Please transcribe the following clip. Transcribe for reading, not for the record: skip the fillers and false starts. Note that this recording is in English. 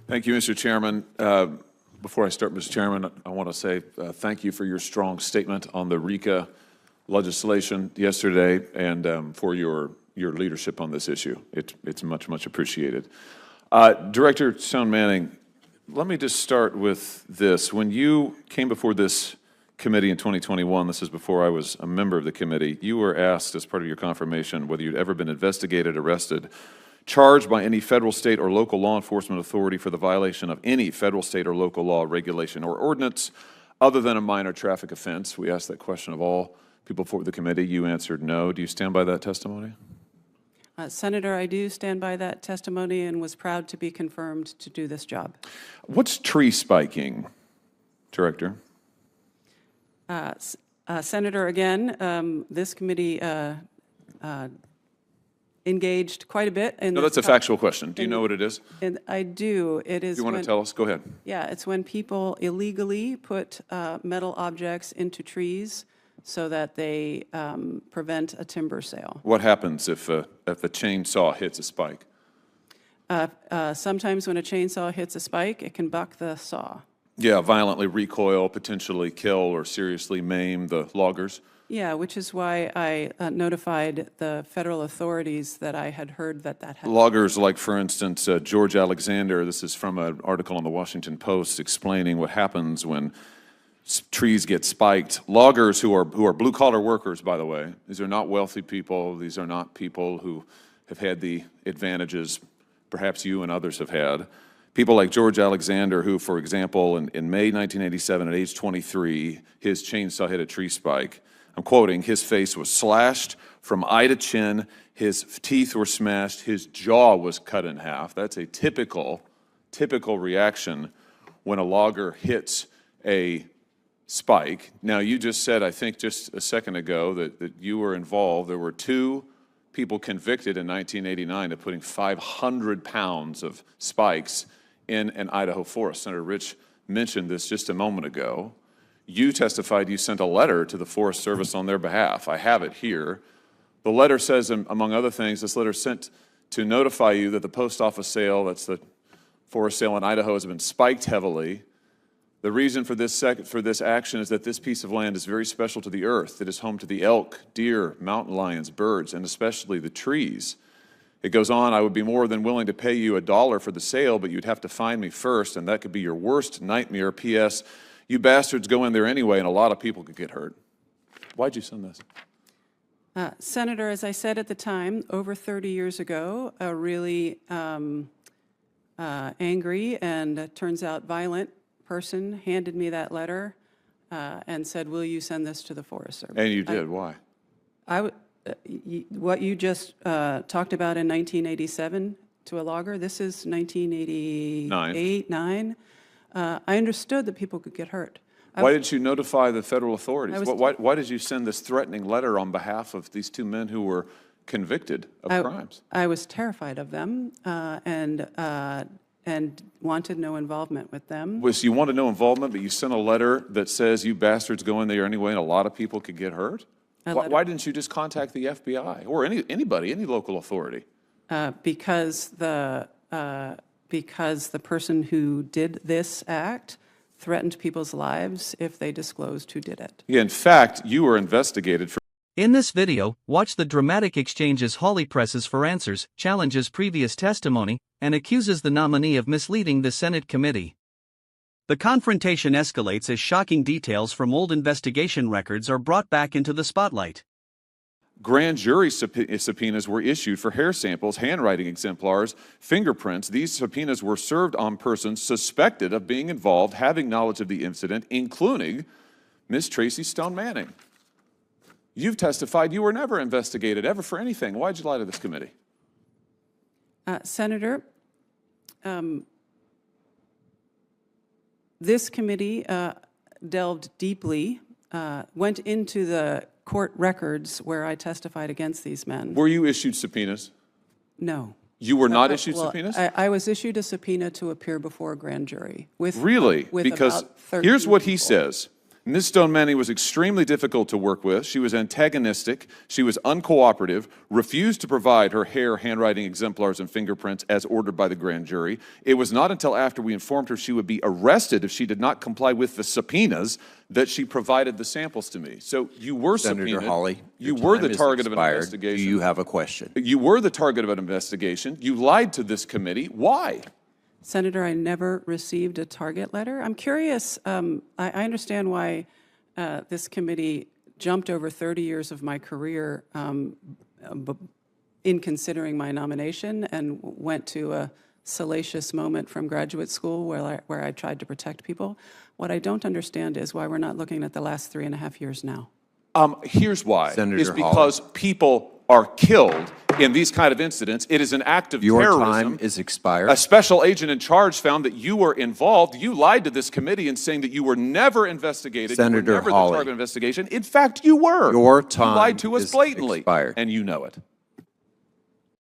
Thank you, Mr. Chairman. Before I start, Mr. Chairman, I want to say thank you for your strong statement on the RICA legislation yesterday and for your leadership on this issue. It's much, much appreciated. Director Stone Manning, let me just start with this. When you came before this committee in 2021, this is before I was a member of the committee, you were asked as part of your confirmation whether you'd ever been investigated, arrested, charged by any federal, state, or local law enforcement authority for the violation of any federal, state, or local law, regulation, or ordinance other than a minor traffic offense. We asked that question of all people before the committee. You answered no. Do you stand by that testimony? Senator, I do stand by that testimony and was proud to be confirmed to do this job. What's tree spiking, Director? Senator, again, this committee engaged quite a bit. No, that's a factual question. Do you know what it is? And I do. It is. You want to tell us? Go ahead. Yeah, it's when people illegally put metal objects into trees so that they prevent a timber sale. What happens if a chainsaw hits a spike? Sometimes when a chainsaw hits a spike, it can buck the saw. Yeah, violently recoil, potentially kill or seriously maim the loggers. Yeah, which is why I notified the federal authorities that I had heard that had. Loggers like, for instance, George Alexander, this is from an article on the Washington Post explaining what happens when trees get spiked. Loggers who are blue-collar workers, by the way, these are not wealthy people. These are not people who have had the advantages perhaps you and others have had. People like George Alexander, who, for example, in May 1987, at age 23, his chainsaw hit a tree spike. I'm quoting, his face was slashed from eye to chin, his teeth were smashed, his jaw was cut in half. That's a typical reaction when a logger hits a spike. Now, you just said, I think just a second ago, that you were involved. There were 2 people convicted in 1989 of putting 500 pounds of spikes in an Idaho forest. Senator Rich mentioned this just a moment ago. You testified you sent a letter to the Forest Service on their behalf. I have it here. The letter says, among other things, this letter sent to notify you that the post office sale, that's the forest sale in Idaho, has been spiked heavily. The reason for this action is that this piece of land is very special to the earth. It is home to the elk, deer, mountain lions, birds, and especially the trees. It goes on, I would be more than willing to pay you $1 for the sale, but you'd have to find me first, and that could be your worst nightmare. P.S. You bastards go in there anyway, and a lot of people could get hurt. Why'd you send this? Senator, as I said at the time, over 30 years ago, a really angry and turns out violent person handed me that letter and said, will you send this to the Forest Service? And you did. Why? What you just talked about in 1987 to a logger, this is 1988, 9. I understood that people could get hurt. Why didn't you notify the federal authorities? Why did you send this threatening letter on behalf of these 2 men who were convicted of crimes? I was terrified of them and wanted no involvement with them. So you wanted no involvement, but you sent a letter that says you bastards go in there anyway and a lot of people could get hurt? Why didn't you just contact the FBI or anybody, any local authority? Because the person who did this act threatened people's lives if they disclosed who did it. Yeah, in fact, you were investigated for. In this video, watch the dramatic exchanges Hawley presses for answers, challenges previous testimony, and accuses the nominee of misleading the Senate committee. The confrontation escalates as shocking details from old investigation records are brought back into the spotlight. Grand jury subpoenas were issued for hair samples, handwriting exemplars, fingerprints. These subpoenas were served on persons suspected of being involved, having knowledge of the incident, including Ms. Tracy Stone Manning. You've testified you were never investigated, ever for anything. Why'd you lie to this committee? Senator, this committee delved deeply, went into the court records where I testified against these men. Were you issued subpoenas? No. You were not issued subpoenas? I was issued a subpoena to appear before a grand jury. Really? Because here's what he says. Ms. Nominee was extremely difficult to work with. She was antagonistic. She was uncooperative, refused to provide her hair, handwriting exemplars, and fingerprints as ordered by the grand jury. It was not until after we informed her she would be arrested if she did not comply with the subpoenas that she provided the samples to me. So you were subpoenaed. Senator Hawley, you were the target of an expired. investigation. Do you have a question? You were the target of an investigation. You lied to this committee. Why? Senator, I never received a target letter. I'm curious, I understand why this committee jumped over 30 years of my career in considering my nomination and went to a salacious moment from graduate school where I tried to protect people. What I don't understand is why we're not looking at the last 3.5 years now. Here's why. Senator It's because people are killed in these kind of incidents. It is an act of terrorism. Your time is expired. A special agent in charge found that you were involved. You lied to this committee in saying that you were never investigated. Senator you were never Hawley, the target of investigation. In fact, you were. your time You lied to us is blatantly, expired. and you know it.